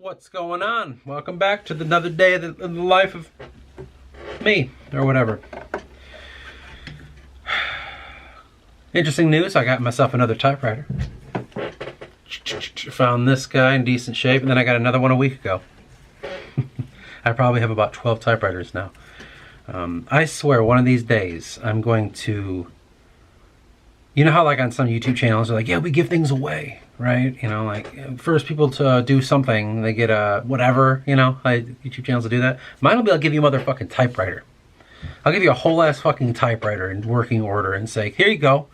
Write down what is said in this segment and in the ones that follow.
What's going on? Welcome back to another day of the life of me, or whatever. Interesting news, I got myself another typewriter. Found this guy in decent shape, and then I got another one a week ago. I probably have about 12 typewriters now. I swear one of these days I'm going to... You know how like on some YouTube channels they're like, yeah, we give things away, right? You know, like first people to do something, they get a whatever, you know, like YouTube channels will do that. Mine will be, I'll give you a motherfucking typewriter. I'll give you a whole ass fucking typewriter in working order and say, here you go.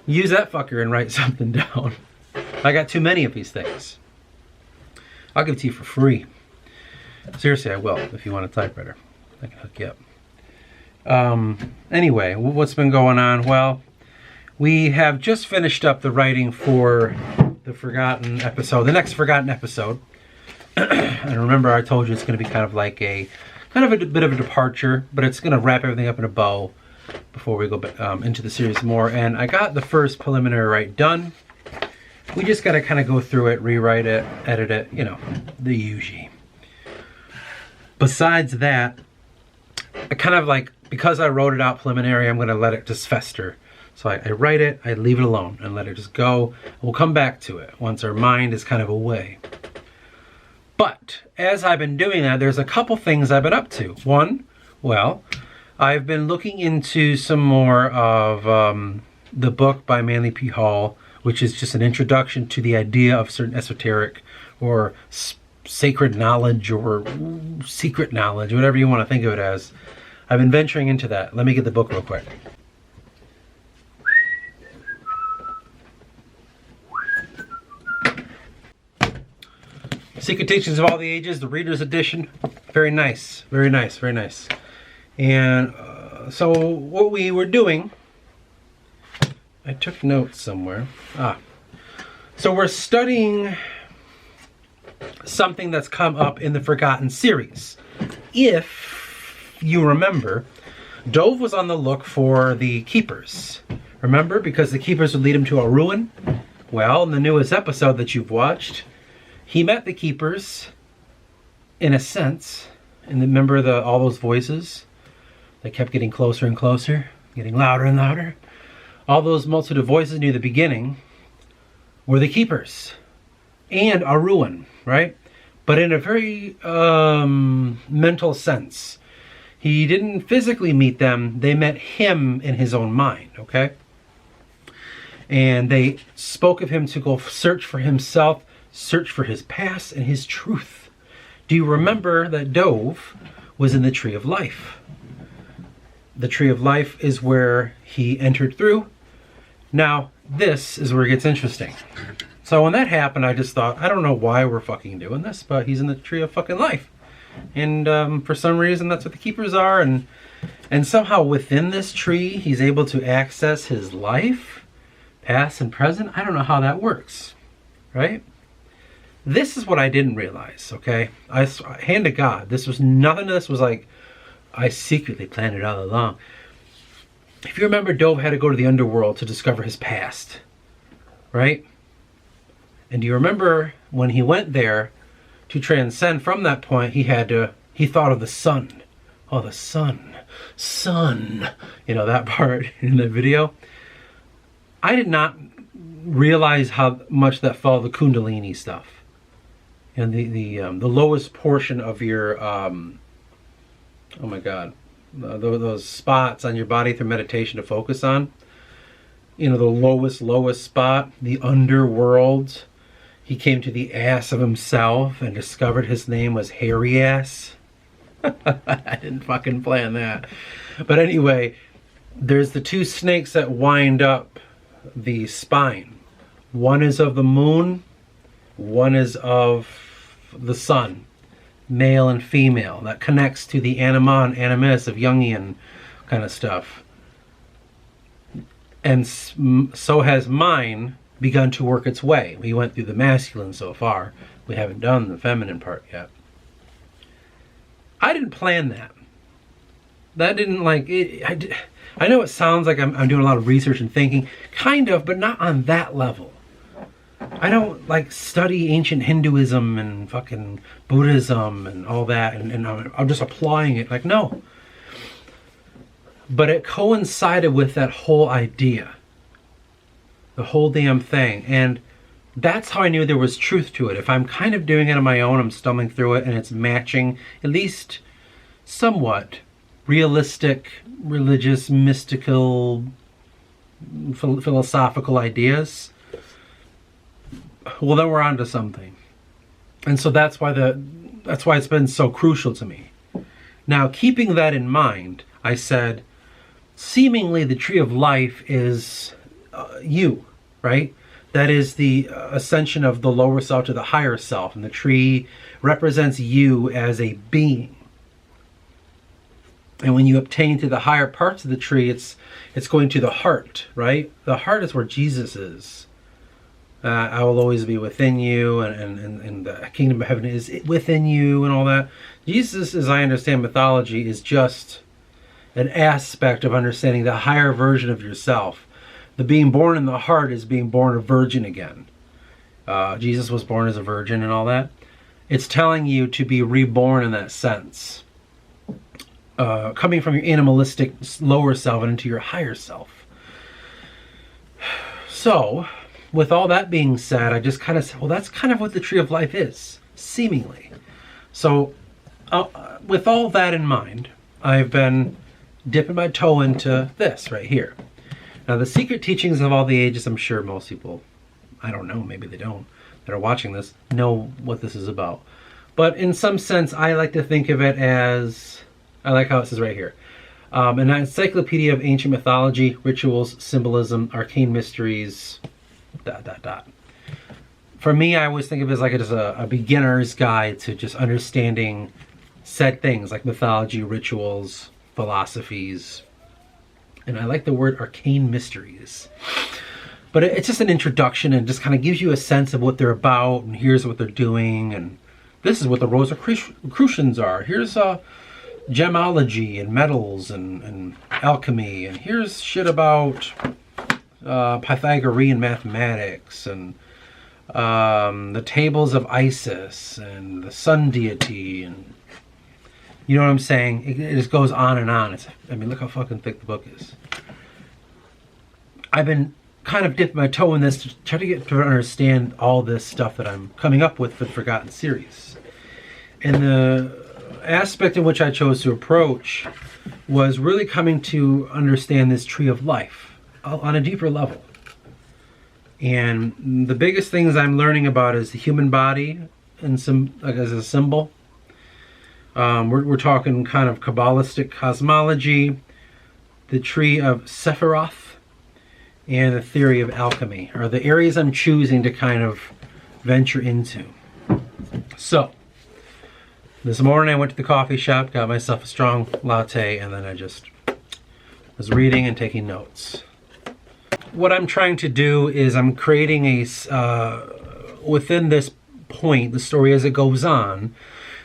Use that fucker and write something down. I got too many of these things. I'll give it to you for free. Seriously, I will, if you want a typewriter. I can hook you up. Anyway, what's been going on? Well, we have just finished up the writing for the Forgotten episode, the next Forgotten episode. And remember, I told you it's going to be kind of like a bit of a departure, but it's going to wrap everything up in a bow before we go into the series more. And I got the first preliminary write done. We just got to kind of go through it, rewrite it, edit it, you know, the usual. Besides that, I kind of like, because I wrote it out preliminary, I'm going to let it just fester. So I write it, I leave it alone and let it just go. We'll come back to it once our mind is kind of away. But as I've been doing that, there's a couple things I've been up to. One, well, I've been looking into some more of the book by Manly P. Hall, which is just an introduction to the idea of certain esoteric or sacred knowledge or secret knowledge, whatever you want to think of it as. I've been venturing into that. Let me get the book real quick. Secret Teachings of All the Ages, the Reader's Edition. Very nice, very nice, very nice. And so what we were doing, I took notes somewhere. So we're studying something that's come up in the Forgotten series. If you remember, Dove was on the look for the Keepers. Remember? Because the Keepers would lead him to a ruin. Well, in the newest episode that you've watched, he met the Keepers, in a sense, and remember all those voices that kept getting closer and closer, getting louder and louder? All those multitude of voices near the beginning were the Keepers and a ruin, right? But in a very mental sense. He didn't physically meet them, they met him in his own mind, okay? And they spoke of him to go search for himself, search for his past and his truth. Do you remember that Dove was in the Tree of Life? The Tree of Life is where he entered through. Now, this is where it gets interesting. So when that happened, I just thought, I don't know why we're fucking doing this, but he's in the Tree of fucking Life. And for some reason, that's what the Keepers are. And somehow within this tree, he's able to access his life, past and present. I don't know how that works, right? This is what I didn't realize, okay? Hand to God, none of this was like, I secretly planned it all along. If you remember, Dove had to go to the underworld to discover his past, right? And do you remember when he went there to transcend from that point, he thought of the sun. Oh, the sun. You know, that part in the video. I did not realize how much that followed the Kundalini stuff. And the lowest portion of your, oh my God, those spots on your body through meditation to focus on. You know, the lowest spot, the underworld. He came to the ass of himself and discovered his name was Hairy Ass. I didn't fucking plan that. But anyway, there's the two snakes that wind up the spine. One is of the moon, one is of the sun, male and female. That connects to the anima and animus of Jungian kind of stuff. And so has mine begun to work its way. We went through the masculine so far. We haven't done the feminine part yet. I didn't plan that. That didn't like it. I know it sounds like I'm doing a lot of research and thinking, kind of, but not on that level. I don't like study ancient Hinduism and fucking Buddhism and all that, and I'm just applying it. Like, no. But it coincided with that whole idea, the whole damn thing, and that's how I knew there was truth to it. If I'm kind of doing it on my own, I'm stumbling through it, and it's matching at least somewhat realistic, religious, mystical, philosophical ideas, well, then we're onto something. And so that's why it's been so crucial to me. Now, keeping that in mind, I said, seemingly the tree of life is you, right? That is the ascension of the lower self to the higher self, and the tree represents you as a being. And when you obtain to the higher parts of the tree, it's going to the heart, right? The heart is where Jesus is. I will always be within you, and the kingdom of heaven is within you, and all that. Jesus, as I understand mythology, is just an aspect of understanding the higher version of yourself. The being born in the heart is being born a virgin again. Jesus was born as a virgin and all that. It's telling you to be reborn in that sense. Coming from your animalistic lower self and into your higher self. So, with all that being said, I just kind of said, well, that's kind of what the tree of life is, seemingly. So, with all that in mind, I've been dipping my toe into this right here. Now, the secret teachings of all the ages, I'm sure most people, I don't know, maybe they don't, that are watching this, know what this is about. But in some sense, I like to think of it as, I like how it says right here, an encyclopedia of ancient mythology, rituals, symbolism, arcane mysteries, ... For me, I always think of it as like just a beginner's guide to just understanding said things like mythology, rituals, philosophies. And I like the word arcane mysteries. But it's just an introduction and just kind of gives you a sense of what they're about, and here's what they're doing, and this is what the Rosicrucians are. Here's gemology and metals and alchemy, and here's shit about Pythagorean mathematics, and the tables of Isis, and the sun deity, and you know what I'm saying? It just goes on and on. Look how fucking thick the book is. I've been kind of dipping my toe in this to try to get to understand all this stuff that I'm coming up with for the Forgotten series. And the aspect in which I chose to approach was really coming to understand this tree of life on a deeper level. And the biggest things I'm learning about is the human body and as a symbol. We're talking kind of Kabbalistic cosmology, the tree of Sephiroth, and the theory of alchemy are the areas I'm choosing to kind of venture into. So, this morning I went to the coffee shop, got myself a strong latte, and then I just was reading and taking notes. What I'm trying to do is I'm creating within this point, the story as it goes on,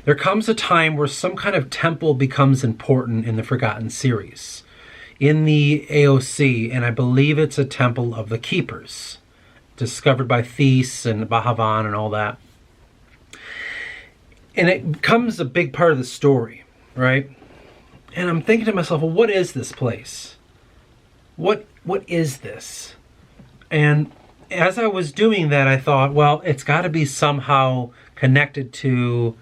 there comes a time where some kind of temple becomes important in the Forgotten series. In the AOC, and I believe it's a temple of the Keepers, discovered by Theis and Bahavan and all that. And it becomes a big part of the story, right? And I'm thinking to myself, well, what is this place? What is this? And as I was doing that, I thought, well, it's got to be somehow connected to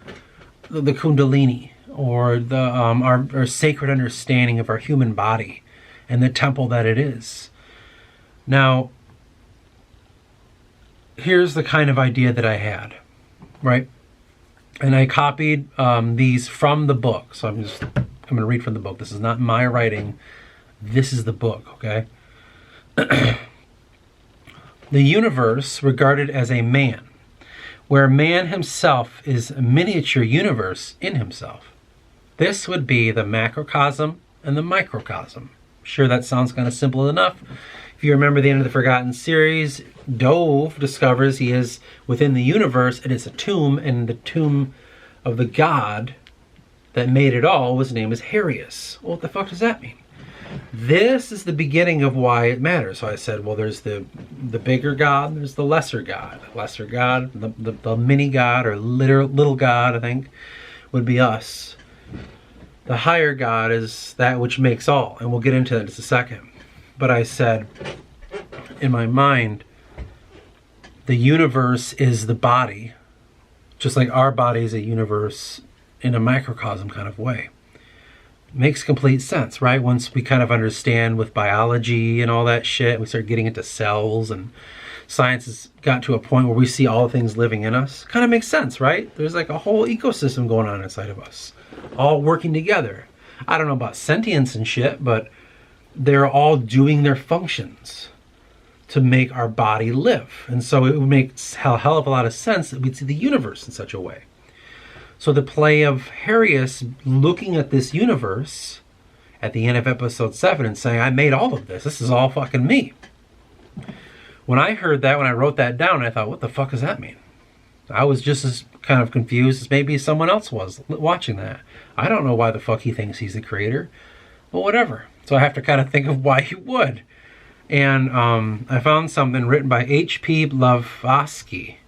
the Kundalini, or the our sacred understanding of our human body and the temple that it is. Now, here's the kind of idea that I had, right? And I copied these from the book. So I'm going to read from the book. This is not my writing. This is the book, okay? The universe regarded as a man, where man himself is a miniature universe in himself. This would be the macrocosm and the microcosm. Sure, that sounds kind of simple enough. If you remember the end of the Forgotten series, Dove discovers he is within the universe, and it's a tomb, and the tomb of the god that made it all, his name is Harius. Well, what the fuck does that mean? This is the beginning of why it matters. So I said, well, there's the bigger God, there's the lesser God. Lesser God, the mini God, or little God, I think, would be us. The higher God is that which makes all, and we'll get into that in just a second. But I said, in my mind, the universe is the body, just like our body is a universe in a microcosm kind of way. Makes complete sense, right? Once we kind of understand with biology and all that shit, we start getting into cells, and science has got to a point where we see all the things living in us. Kind of makes sense, right? There's like a whole ecosystem going on inside of us, all working together. I don't know about sentience and shit, but they're all doing their functions to make our body live. And so it would make a hell of a lot of sense that we'd see the universe in such a way. So the play of Harius looking at this universe at the end of episode 7 and saying, I made all of this. This is all fucking me. When I heard that, when I wrote that down, I thought, what the fuck does that mean? I was just as kind of confused as maybe someone else was watching that. I don't know why the fuck he thinks he's the creator, but whatever. So I have to kind of think of why he would. And I found something written by H.P. Blavatsky.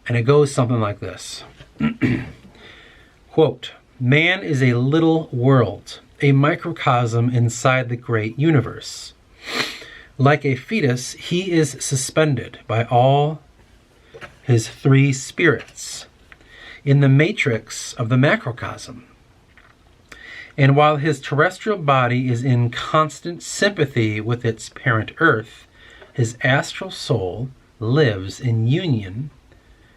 And it goes something like this. Quote, man is a little world, a microcosm inside the great universe. Like a fetus, he is suspended by all his 3 spirits in the matrix of the macrocosm. And while his terrestrial body is in constant sympathy with its parent Earth, his astral soul lives in unison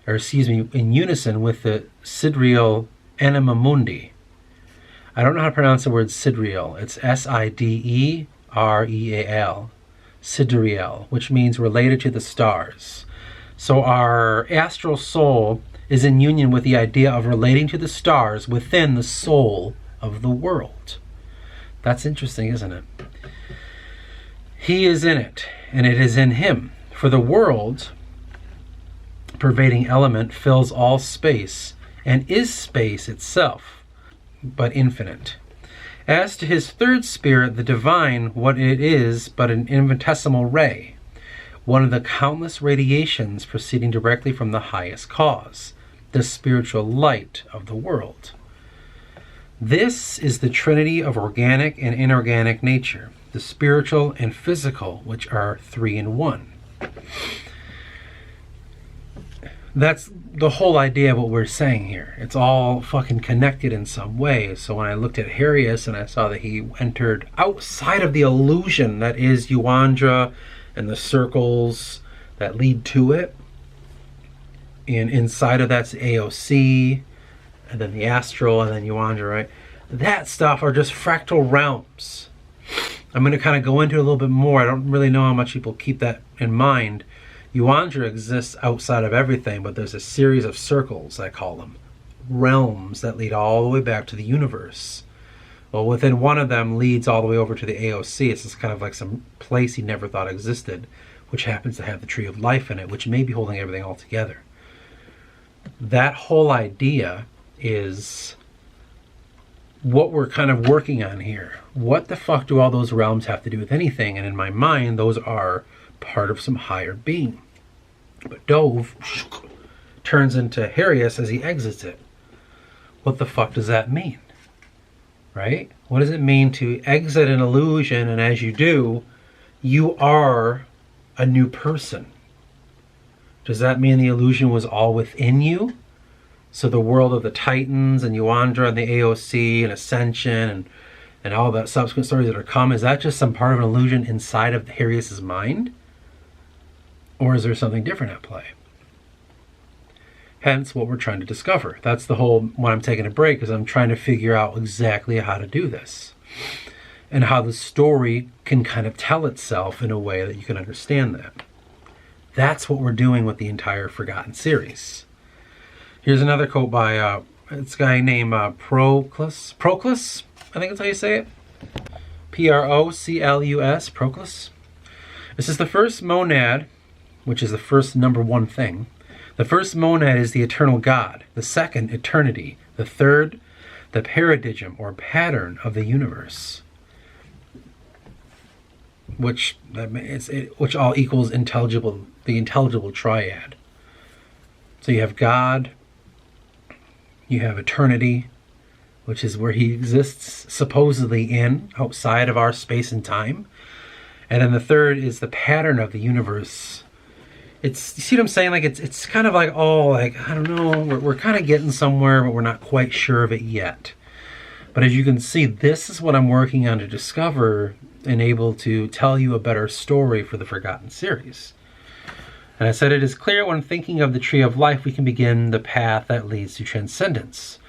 with the sidereal anima mundi. I don't know how to pronounce the word sidereal. It's Sidereal, sidereal, which means related to the stars. So our astral soul is in union with the idea of relating to the stars within the soul of the world. That's interesting, isn't it? He is in it, and it is in him. For the world, pervading element, fills all space, and is space itself, but infinite. As to his 3rd spirit, the divine, what it is but an infinitesimal ray, one of the countless radiations proceeding directly from the highest cause, the spiritual light of the world. This is the trinity of organic and inorganic nature, the spiritual and physical, which are 3 in 1. That's the whole idea of what we're saying here. It's all fucking connected in some way. So when I looked at Harius and I saw that he entered outside of the illusion that is Yuandra and the circles that lead to it, and inside of that's the AOC, and then the astral, and then Yuandra, right? That stuff are just fractal realms. I'm going to kind of go into it a little bit more. I don't really know how much people keep that in mind. Yuandra exists outside of everything, but there's a series of circles, I call them, realms that lead all the way back to the universe. Well, within one of them leads all the way over to the AOC. It's just kind of like some place he never thought existed, which happens to have the tree of life in it, which may be holding everything all together. That whole idea is what we're kind of working on here. What the fuck do all those realms have to do with anything? And in my mind, those are part of some higher being. But Dove turns into Harius as he exits it. What the fuck does that mean? Right? What does it mean to exit an illusion, and as you do, you are a new person? Does that mean the illusion was all within you? So the world of the Titans and Yuandra and the AOC and Ascension and all that subsequent stories that are come, is that just some part of an illusion inside of Harius's mind? Or is there something different at play? Hence what we're trying to discover. That's the whole, when I'm taking a break, is I'm trying to figure out exactly how to do this. And how the story can kind of tell itself in a way that you can understand that. That's what we're doing with the entire Forgotten series. Here's another quote by this guy named Proclus. Proclus, I think that's how you say it. Proclus, Proclus. This is the first monad, which is the first number one thing. The first monad is the eternal God. The second, eternity. The third, the paradigm or pattern of the universe. which all equals the intelligible triad. So you have God, you have eternity, which is where he exists supposedly outside of our space and time. And then the third is the pattern of the universe. You see what I'm saying? Like it's kind of like all like, I don't know, we're kind of getting somewhere, but we're not quite sure of it yet. But as you can see, this is what I'm working on to discover and able to tell you a better story for the Forgotten series. And I said, it is clear when thinking of the Tree of Life, we can begin the path that leads to transcendence.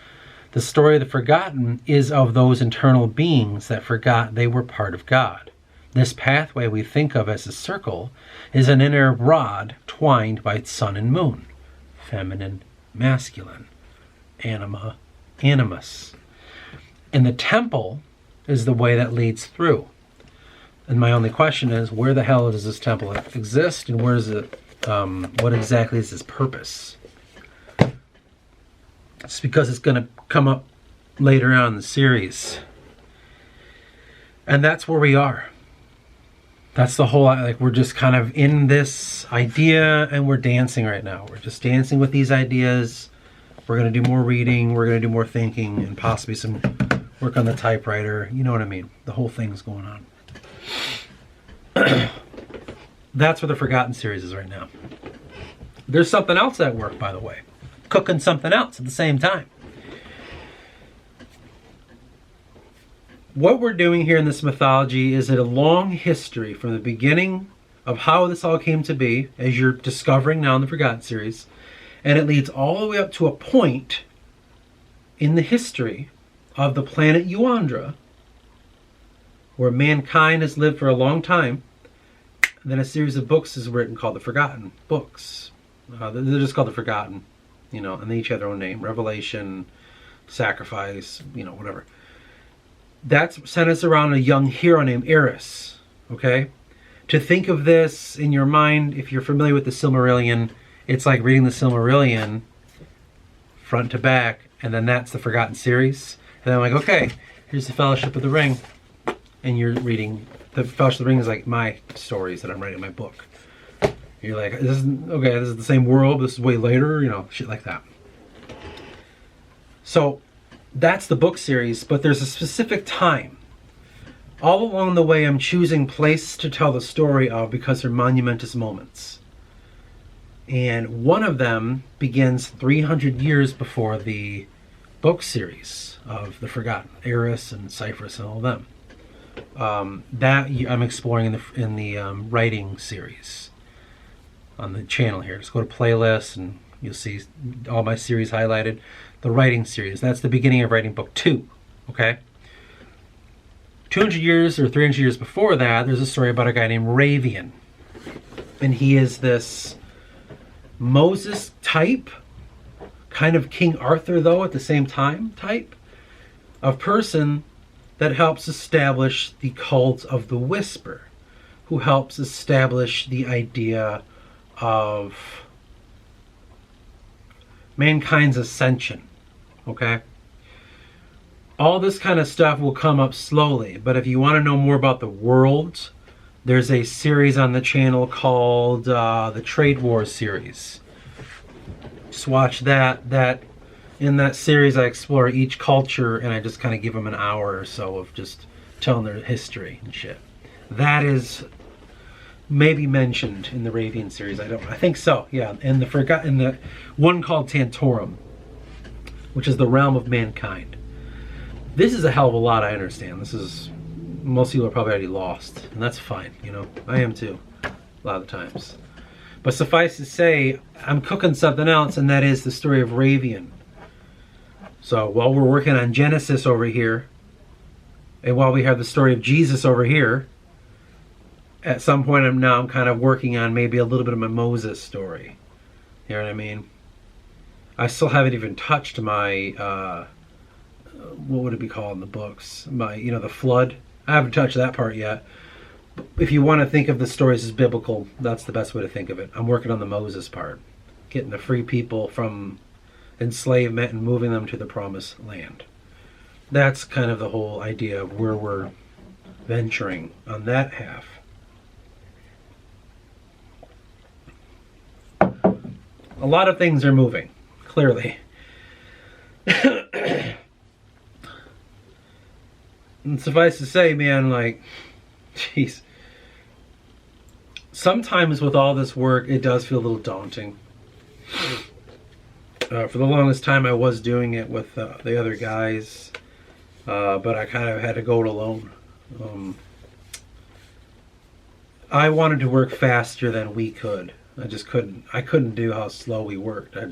The story of the Forgotten is of those internal beings that forgot they were part of God. This pathway we think of as a circle is an inner rod twined by sun and moon, feminine, masculine, anima, animus. And the temple is the way that leads through. And my only question is, where the hell does this temple exist, and where is it? What exactly is its purpose? It's because it's going to come up later on in the series. And that's where we are. That's the whole, like, we're just kind of in this idea and we're dancing right now. We're just dancing with these ideas. We're going to do more reading. We're going to do more thinking and possibly some work on the typewriter. You know what I mean? The whole thing's going on. That's where the Forgotten series is right now. There's something else at work, by the way. Cooking something else at the same time. What we're doing here in this mythology is a long history from the beginning of how this all came to be, as you're discovering now in the Forgotten series, and it leads all the way up to a point in the history of the planet Euandra, where mankind has lived for a long time. And then a series of books is written called the Forgotten Books. They're just called the Forgotten, and they each have their own name. Revelation, Sacrifice, whatever. That's centers around a young hero named Eris, okay? To think of this in your mind, if you're familiar with the Silmarillion, it's like reading the Silmarillion front to back, and then that's the Forgotten series. And then I'm like, okay, here's the Fellowship of the Ring. And you're reading, the Fellowship of the Ring is like my stories that I'm writing in my book. You're like, this is the same world, this is way later, shit like that. So that's the book series, but there's a specific time. All along the way, I'm choosing places to tell the story of because they're monumentous moments. And one of them begins 300 years before the book series of the Forgotten, Eris and Cypherus and all of them. That I'm exploring in the writing series on the channel here. Just go to playlists and you'll see all my series highlighted. The writing series, that's the beginning of writing book 2, okay? 200 years or 300 years before that, there's a story about a guy named Ravian. And he is this Moses type, kind of King Arthur though at the same time type, of person that helps establish the cult of the Whisper, who helps establish the idea of mankind's ascension, okay? All this kind of stuff will come up slowly, but if you want to know more about the world, there's a series on the channel called the Trade Wars series. Just watch that. In that series, I explore each culture and I just kind of give them an hour or so of just telling their history and shit. That is maybe mentioned in the Ravian series. I think so. Yeah, in the one called Tantorum, which is the realm of mankind. This is a hell of a lot. I understand. Most people are probably already lost, and that's fine. I am too, a lot of the times. But suffice to say, I'm cooking something else, and that is the story of Ravian. So while we're working on Genesis over here, and while we have the story of Jesus over here, at some point I'm kind of working on maybe a little bit of my Moses story. You know what I mean? I still haven't even touched my, what would it be called in the books? The flood. I haven't touched that part yet. If you want to think of the stories as biblical, that's the best way to think of it. I'm working on the Moses part. Getting the free people from enslavement and moving them to the promised land. That's kind of the whole idea of where we're venturing on that half. a lot of things are moving, clearly. And suffice to say, man, like, jeez. Sometimes with all this work, it does feel a little daunting. For the longest time, I was doing it with the other guys, but I kind of had to go it alone. I wanted to work faster than we could. I just couldn't. I couldn't do how slow we worked. I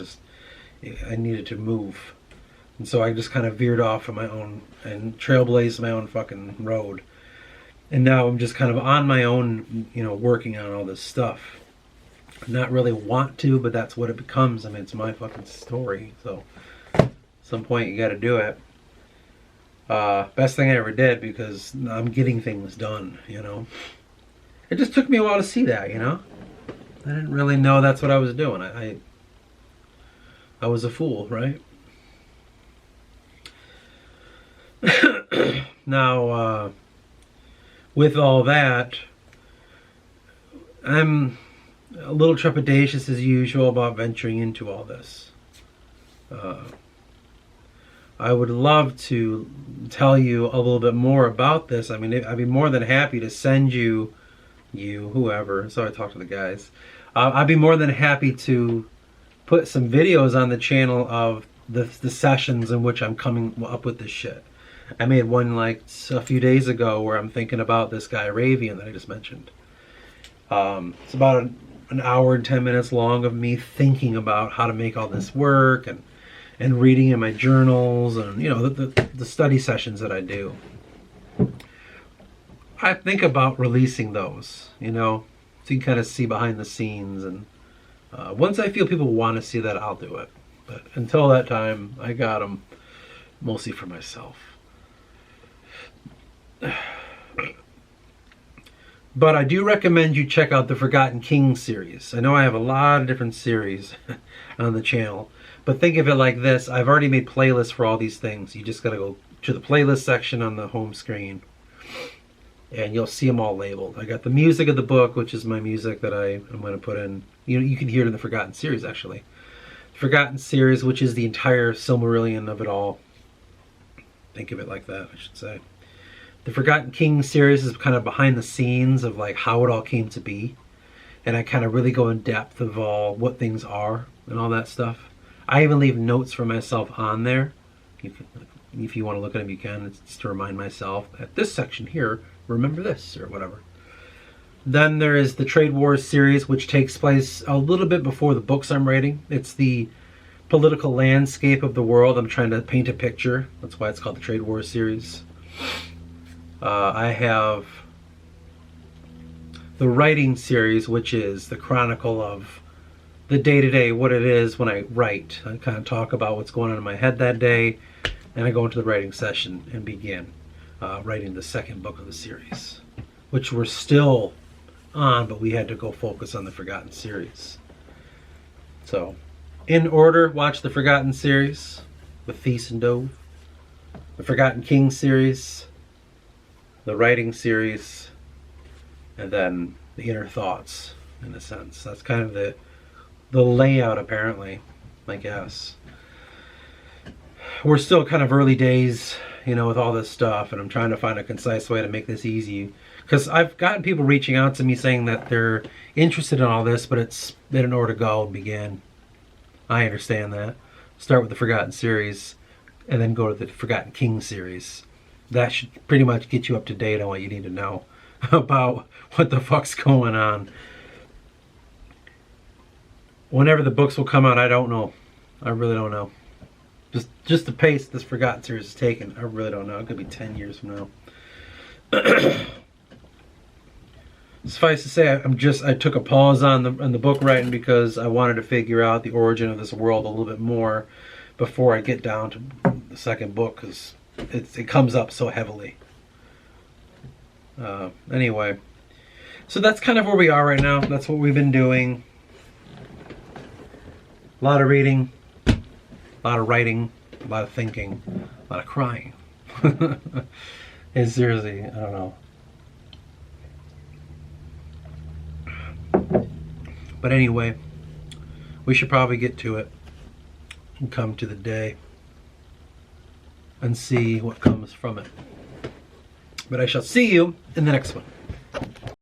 needed to move. And so I just kind of veered off on my own and trailblazed my own fucking road. And now I'm just kind of on my own, you know, working on all this stuff. Not really want to, but that's what it becomes. I mean, it's my fucking story. So at some point you got to do it. Best thing I ever did, because I'm getting things done, you know. It just took me a while to see that, you know. I didn't really know that's what I was doing. I was a fool, right? Now, with all that, I'm a little trepidatious as usual about venturing into all this. I would love to tell you a little bit more about this. I mean, I'd be more than happy to send you, whoever. So I talked to the guys. I'd be more than happy to put some videos on the channel of the sessions in which I'm coming up with this shit. I made one like a few days ago where I'm thinking about this guy Ravian that I just mentioned. It's about an hour and 10 minutes long of me thinking about how to make all this work and reading in my journals and, you know, the study sessions that I do. I think about releasing those, you know, so you can kind of see behind the scenes. And once I feel people want to see that, I'll do it. But until that time, I got them mostly for myself. But I do recommend you check out the Forgotten King series. I know I have a lot of different series on the channel, but think of it like this. I've already made playlists for all these things. You just got to go to the playlist section on the home screen, and you'll see them all labeled. I got the music of the book, which is my music that I'm going to put in. You can hear it in the Forgotten series, actually. Forgotten series, which is the entire Silmarillion of it all. Think of it like that, I should say. The Forgotten King series is kind of behind the scenes of like how it all came to be. And I kind of really go in depth of all what things are and all that stuff. I even leave notes for myself on there. You can, if you want to look at them, you can. It's just to remind myself at this section here, remember this or whatever. Then there is the Trade Wars series, which takes place a little bit before the books I'm writing. It's the political landscape of the world. I'm trying to paint a picture. That's why it's called the Trade Wars series. I have the writing series, which is the chronicle of the day-to-day, what it is when I write. I kind of talk about what's going on in my head that day, and I go into the writing session and begin writing the second book of the series, which we're still on, but we had to go focus on the Forgotten series. So, in order, watch the Forgotten series with Thies and Dove, the Forgotten King series, the writing series, and then the Inner Thoughts, in a sense. That's kind of the layout, apparently, I guess. We're still kind of early days, you know, with all this stuff, and I'm trying to find a concise way to make this easy. Because I've gotten people reaching out to me saying that they're interested in all this, but they don't know where to go and begin. I understand that. Start with the Forgotten series, and then go to the Forgotten King series. That should pretty much get you up to date on what you need to know about what the fuck's going on. Whenever the books will come out, I don't know. I really don't know. Just the pace this Forgotten series is taking, I really don't know. It could be 10 years from now. Suffice to say, I took a pause on the book writing because I wanted to figure out the origin of this world a little bit more before I get down to the second book, because it comes up so heavily. Anyway, so that's kind of where we are right now. That's what we've been doing. A lot of reading, a lot of writing, a lot of thinking, a lot of crying. And seriously, I don't know. But anyway, we should probably get to it and come to the day and see what comes from it. But I shall see you in the next one.